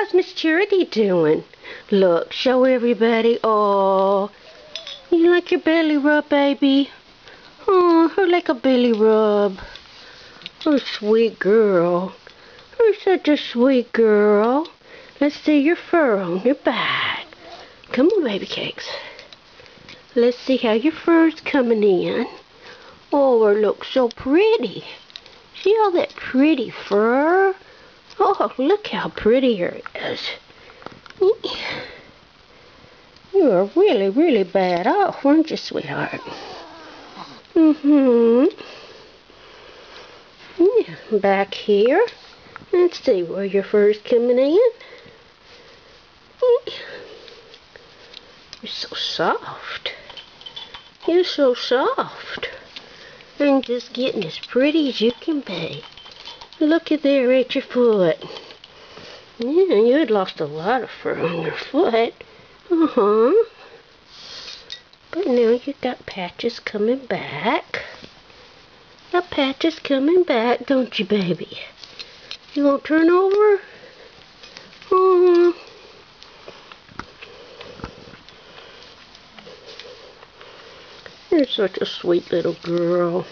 How's Miss Charity doing? Look, show everybody. Oh, you like your belly rub, baby? Oh, her like a belly rub. Oh, sweet girl. You're such a sweet girl. Let's see your fur on your back. Come on, baby cakes. Let's see how your fur's coming in. Oh, it looks so pretty. See all that pretty fur? Oh, look how pretty it is. You are really, really bad off, weren't you, sweetheart? Yeah, back here. Let's see where your fur's coming in. You're so soft. You're so soft. And just getting as pretty as you can be. Look at there at your foot. Yeah, you had lost a lot of fur on your foot. But now you got patches coming back. Got patches coming back, don't you, baby? You won't turn over? You're such a sweet little girl.